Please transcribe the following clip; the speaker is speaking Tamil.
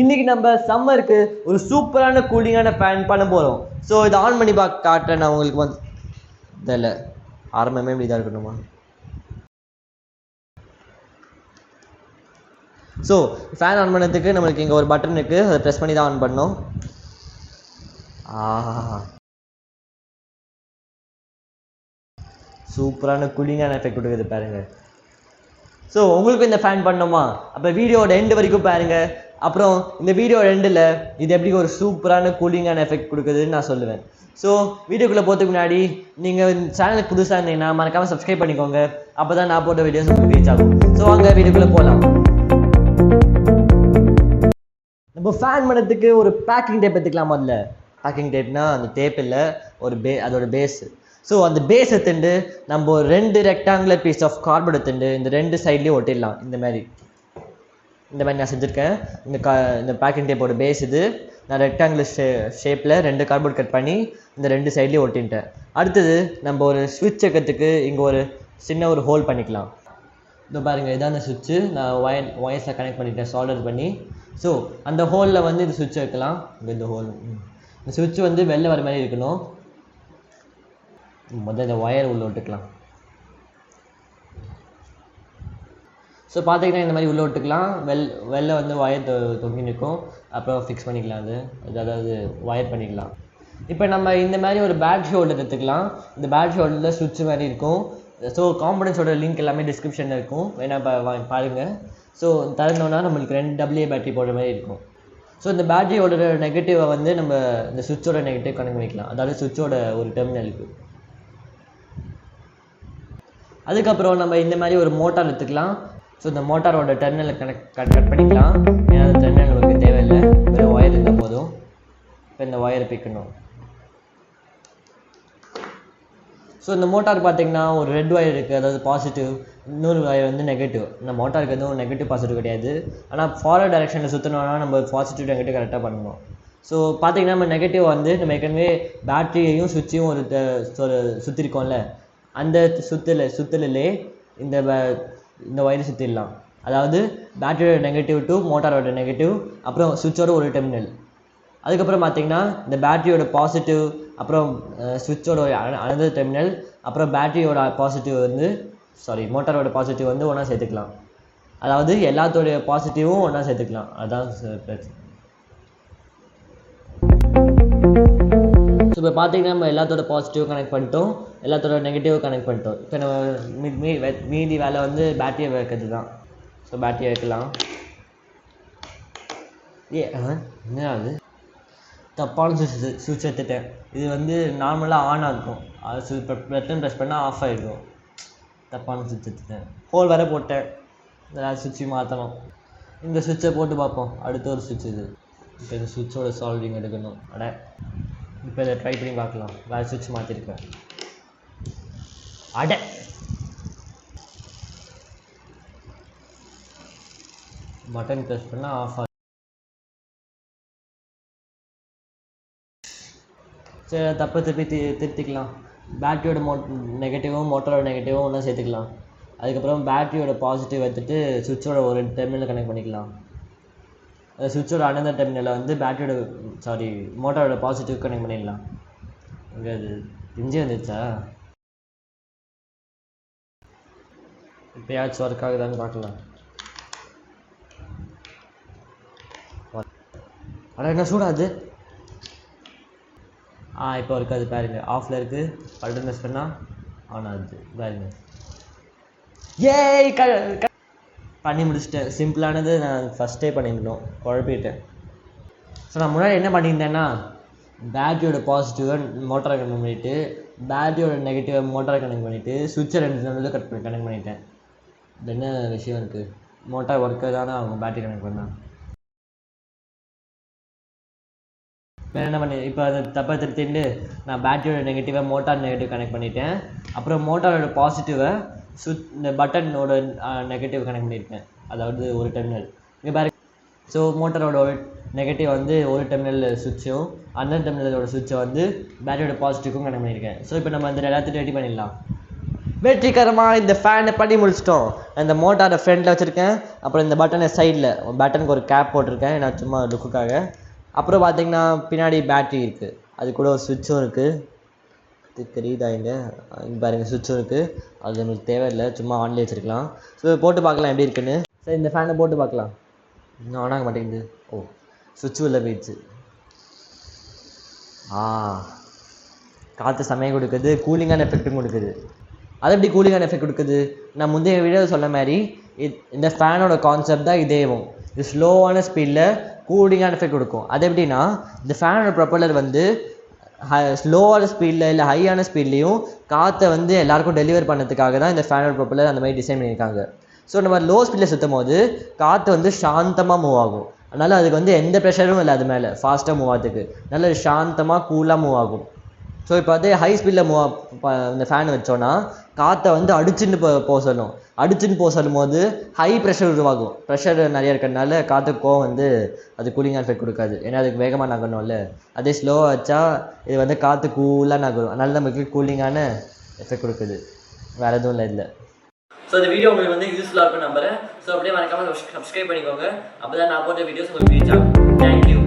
இன்னைக்கு நம்ம சம்மருக்கு ஒரு சூப்பரான கூலிங்கான ஃபேன் பண்ண போகிறோம். ஸோ இதை ஆன் பண்ணி காட்டுறேன் நான் உங்களுக்கு வந்து இதில் ஆரம்பமே இப்படி தான் இருக்கணுமா. ஸோ ஃபேன் ஆன் பண்ணதுக்கு நம்மளுக்கு இங்கே ஒரு பட்டன் இருக்குது, அதை ப்ரெஸ் பண்ணி தான் ஆன் பண்ணோம். சூப்பரான கூலிங்கான எஃபெக்ட் கொடுக்குது பாருங்கள். ஸோ உங்களுக்கு இந்த ஃபேன் பண்ணோமா, அப்போ வீடியோட எண்டு வரைக்கும் பாருங்கள். அப்புறம் இந்த வீடியோ எண்டில் இது எப்படி ஒரு சூப்பரான கூலிங்கான எஃபெக்ட் கொடுக்குதுன்னு நான் சொல்லுவேன். ஸோ வீடியோக்குள்ளே போகிறதுக்கு முன்னாடி நீங்கள் சேனலுக்கு புதுசாக இருந்தீங்கன்னா மறக்காமல் சப்ஸ்கிரைப் பண்ணிக்கோங்க. அப்போ தான் நான் போட்ட வீடியோஸ் உங்களுக்கு ரீச் ஆகும். ஸோ வாங்க வீடியோக்குள்ளே போகலாம். நம்ம ஃபேன் பண்ணதுக்கு ஒரு பேக்கிங் டேப் எடுத்துக்கலாம். முதல்ல பேக்கிங் டேப்னா அந்த டேப் இல்லை, ஒரு அதோட பேஸு. ஸோ அந்த பேஸ் எடுத்துட்டு நம்ம 2 ரெக்டாங்குலர் பீஸ் ஆஃப் கார்ட்போர்ட் எடுத்துட்டு இந்த 2 சைட்லேயும் ஒட்டிடலாம். இந்த மாதிரி நான் செஞ்சுருக்கேன். இந்த பேக்கிங் டேப்போட பேஸ் இது. நான் ரெக்டாங்குலர் ஷேப்பில் 2 கார்ட்போர்ட் கட் பண்ணி இந்த 2 சைட்லேயும் ஒட்டின்ட்டேன். அடுத்தது நம்ம ஒரு ஸ்விட்ச் வைக்கிறதுக்கு இங்கே ஒரு சின்ன ஒரு ஹோல் பண்ணிக்கலாம். இதோ பாருங்கள், இதான் அந்த சுவிட்சு. நான் ஒயர்ஸில் கனெக்ட் பண்ணிட்டேன் சால்டர் பண்ணி. ஸோ அந்த ஹோலில் வந்து இந்த சுவிட்ச் வைக்கலாம். இந்த ஹோல், இந்த சுவிட்ச் வந்து வெளில வர மாதிரி இருக்கணும். முதல்ல இந்த ஒயர் உள்ளே விட்டுக்கலாம். ஸோ பார்த்தீங்கன்னா இந்த மாதிரி உள்ளே விட்டுக்கலாம். வெளில வந்து ஒயர் தொங்கி நிற்கும். அப்புறம் ஃபிக்ஸ் பண்ணிக்கலாம். அதாவது ஒயர் பண்ணிக்கலாம். இப்போ நம்ம இந்த மாதிரி ஒரு பேட்டரி ஹோல்டர் எடுத்துக்கலாம். இந்த பேட்டரி ஹோல்டரில் சுவிட்ச் மாதிரி இருக்கும். ஸோ காம்பனன்ட்ஸோட லிங்க் எல்லாமே டிஸ்கிரிப்ஷனில் இருக்கும், வேணால் பாருங்கள். ஸோ திறந்தோன்னா நம்மளுக்கு 2 AA பேட்டரி போடுற மாதிரி இருக்கும். ஸோ இந்த பேட்டரி ஹோல்டரோட நெகட்டிவை வந்து நம்ம இந்த சுவிட்சோட நெகட்டிவ் கனெக்ட் பண்ணிக்கலாம், அதாவது சுவிட்சோட ஒரு டெர்மினலுக்கு. அதுக்கப்புறம் நம்ம இந்த மாதிரி ஒரு மோட்டார் எடுத்துக்கலாம். ஸோ இந்த மோட்டாரோட டெர்மினலை கட் பண்ணிக்கலாம். ஏன்னா அந்த டெர்மினல் நமக்கு தேவையில்லை, வேறு ஒயர் இருந்தால் போதும். இப்போ இந்த ஒயரை பிக்கணும். ஸோ இந்த மோட்டார் பார்த்திங்கன்னா ஒரு ரெட் ஒயர் இருக்குது, அதாவது பாசிட்டிவ். இன்னொரு ஒயர் வந்து நெகட்டிவ். இந்த மோட்டாருக்கு எதுவும் நெகட்டிவ் பாசிட்டிவ் கிடையாது. ஆனால் ஃபார்வர்ட் டைரெக்ஷனில் சுற்றணும்னா நம்ம பாசிட்டிவ் நெகட்டிவ் கரெக்டாக பண்ணணும். ஸோ பார்த்திங்கன்னா நம்ம நெகட்டிவ் வந்து நம்ம ஏற்கனவே பேட்டரியையும் சுவிட்சையும் ஒரு சுற்றிருக்கோம்ல, அந்த சுற்றலே இந்த ஒயரை சுற்றிடலாம். அதாவது பேட்டரியோட நெகட்டிவ் டு மோட்டாரோட நெகட்டிவ், அப்புறம் சுவிட்சோட ஒரு டெர்மினல். அதுக்கப்புறம் பார்த்திங்கன்னா இந்த பேட்டரியோட பாசிட்டிவ், அப்புறம் சுவிட்சோட அனதர் டெர்மினல், அப்புறம் பேட்டரியோட பாசிட்டிவ் வந்து மோட்டாரோட பாசிட்டிவ் வந்து ஒன்றா சேர்த்துக்கலாம். அதாவது எல்லாத்தோடைய பாசிட்டிவும் ஒன்றா சேர்த்துக்கலாம். அதுதான் பிரச்சனை. ஸோ இப்போ பார்த்தீங்கன்னா நம்ம எல்லாத்தோட பாசிட்டிவ் கனெக்ட் பண்ணிட்டோம், எல்லாத்தோட நெகட்டிவ் கனெக்ட் பண்ணிட்டோம். இப்போ நம்ம மீதி வேலை வந்து பேட்டரியை வைக்கிறது தான். ஸோ பேட்டரியை வைக்கலாம். என்ன அது தப்பான சுவிட்ச் எடுத்துட்டேன். இது வந்து நார்மலாக ஆனாக இருக்கும், அது பட்டன் ப்ரெஸ் பண்ணால் ஆஃப் ஆகிடும். தப்பான சுவிட்ச் எடுத்துட்டேன். ஹோல் வேறு போட்டேன், இந்த சுவிட்சை மாற்றணும். இந்த சுவிட்சை போட்டு பார்ப்போம். அடுத்த ஒரு சுவிட்ச் இது. இப்போ இந்த சுவிட்சோட சால்விங் எடுக்கணும். இப்போ இதை ட்ரை பண்ணி பார்க்கலாம். வேறு சுவிட்ச் மாற்றிருக்கேன். பட்டன் ப்ரெஸ் பண்ணால் ஆஃப் ஆகும். சரி, தப்பை திருத்திக்கலாம். பேட்டரியோட நெகட்டிவும் மோட்டரோட நெகட்டிவும் ஒன்றா சேர்த்துக்கலாம். அதுக்கப்புறம் பேட்டரியோட பாசிட்டிவ் எடுத்துகிட்டு சுவிட்சோட ஒரு டெர்மினல் கனெக்ட் பண்ணிக்கலாம். சுவிட்சோட அனதர் டெர்மினலில் வந்து மோட்டாரோட பாசிட்டிவ் கனெக்ட் பண்ணிடலாம். இங்கே அது இஞ்சி வந்துச்சா? இப்போயாச்சும் ஒர்க் ஆகுதான்னு பார்க்கலாம். என்ன சூடாது? இப்போ இருக்காது பாருங்கள், ஆஃபில் இருக்குது. பட்டன் ப்ரெஸ் பண்ணால் ஆன் ஆகுது பாருங்க. ஏய் பண்ணி முடிச்சிட்டேன். சிம்பிளானது நான் ஃபஸ்ட்டே பண்ணியிருந்தோம், குழப்பிட்டேன். ஸோ நான் முன்னாடி என்ன பண்ணியிருந்தேன்னா, பேட்டரியோட பாசிட்டிவை மோட்டாரை கனெக்ட் பண்ணிவிட்டு, பேட்டரியோட நெகட்டிவை மோட்டாரை கனெக்ட் பண்ணிவிட்டு, சுவிட்சை 2 நடுவில் கனெக்ட் பண்ணிட்டேன். இது என்ன விஷயம் இருக்குது? மோட்டார் ஒர்க்கு தானே ஆகும் பேட்டரி கனெக்ட் பண்ணால். வேறு என்ன பண்ணி இப்போ அதை தப்பாக திருத்திட்டு நான் பேட்டரியோட நெகட்டிவை மோட்டார் நெகட்டிவ் கனெக்ட் பண்ணிட்டேன். அப்புறம் மோட்டாரோட பாசிட்டிவை இந்த பட்டனோட நெகட்டிவ் கனெக்ட் பண்ணியிருக்கேன், அதாவது ஒரு டெர்மினல். இங்கே பாருங்க. ஸோ மோட்டாரோட நெகட்டிவ் வந்து ஒரு டெர்மினல் சுவிட்சும், அந்த டெர்மினலோட சுவிட்சை வந்து பேட்டரியோட பாசிட்டிவ்க்கும் கனெக்ட் பண்ணியிருக்கேன். ஸோ இப்போ நம்ம அந்த எல்லாத்தையும் ரெடி பண்ணிடலாம். வெற்றிகரமாக இந்த ஃபேனை பண்ணி முடிச்சிட்டோம். இந்த மோட்டாரை ஃப்ரண்டில் வச்சுருக்கேன். அப்புறம் இந்த பட்டனை சைடில் பட்டனுக்கு ஒரு கேப் போட்டிருக்கேன் நான் சும்மா லுக்குக்காக. அப்புறம் பார்த்தீங்கன்னா பின்னாடி பேட்ரி இருக்குது, அது கூட ஒரு சுவிட்சும் இருக்குது. இது தெரியுதா இங்கே பாருங்கள், சுவிட்சும் இருக்குது. அது நம்மளுக்கு தேவையில்லை, சும்மா ஆன்லேயே வச்சுருக்கலாம். ஸோ போட்டு பார்க்கலாம் எப்படி இருக்குன்னு. சரி இந்த ஃபேனை போட்டு பார்க்கலாம். இன்னும் ஆன் ஆக மாட்டேங்குது. ஓ சுவிட்சு உள்ள போயிடுச்சு. காற்று செமையாக கொடுக்குது, கூலிங்கான எஃபெக்ட்டும் கொடுக்குது. அது எப்படி கூலிங்கான எஃபெக்ட் கொடுக்குது? நான் முந்தைய வீடியோ சொன்ன மாதிரி இந்த ஃபேனோட கான்செப்ட் தான் இதேவும். இது ஸ்லோவான ஸ்பீடில் கூலிங்கான எஃபெக்ட் கொடுக்கும். அது எப்படின்னா இந்த ஃபேனோட ப்ரொப்பல்லர் வந்து ஸ்லோவான ஸ்பீடில் இல்லை ஹையான ஸ்பீட்லேயும் காற்றை வந்து எல்லாருக்கும் டெலிவர் பண்ணுறதுக்காக தான் இந்த ஃபேனோட ப்ரொப்பல்லர் அந்த மாதிரி டிசைன் பண்ணியிருக்காங்க. ஸோ நம்ம லோ ஸ்பீடில் சுற்றும் போது காற்று வந்து சாந்தமாக மூவ் ஆகும். அதனால் அதுக்கு வந்து எந்த ப்ரெஷரும் இல்லை, அது மேலே ஃபாஸ்ட்டாக மூவ் ஆகிறதுக்கு நல்ல சாந்தமாக கூலாக மூவ் ஆகும். ஸோ இப்போ வந்து ஹை ஸ்பீடில் இந்த ஃபேன் வச்சோன்னா காற்றை வந்து அடிச்சுன்னு போக சொல்லும். அடிச்சுன்னு போக சொல்லும் போது ஹை ப்ரெஷர் உருவாகும். ப்ரெஷர் நிறைய இருக்கிறதுனால காற்றுக்கோ வந்து அது கூலிங்கான எஃபெக்ட் கொடுக்காது, ஏன்னா அதுக்கு வேகமாக நகரணும்ல. அதே ஸ்லோவாக வச்சா இது வந்து காற்று கூலாக நகரும், அதனால நமக்கு கூலிங்கான எஃபெக்ட் கொடுக்குது. வேறு எதுவும் இல்லை. ஸோ இந்த வீடியோ உங்களுக்கு வந்து யூஸ்ஃபுல்லாக இருக்கும் நம்புறேன். ஸோ அப்படியே மறக்காமல் சப்ஸ்கிரைப் பண்ணிக்கோங்க, அப்போ தான் நான் போட்ட வீடியோஸ் உங்களுக்கு ரீச் ஆகும். தேங்க்யூ.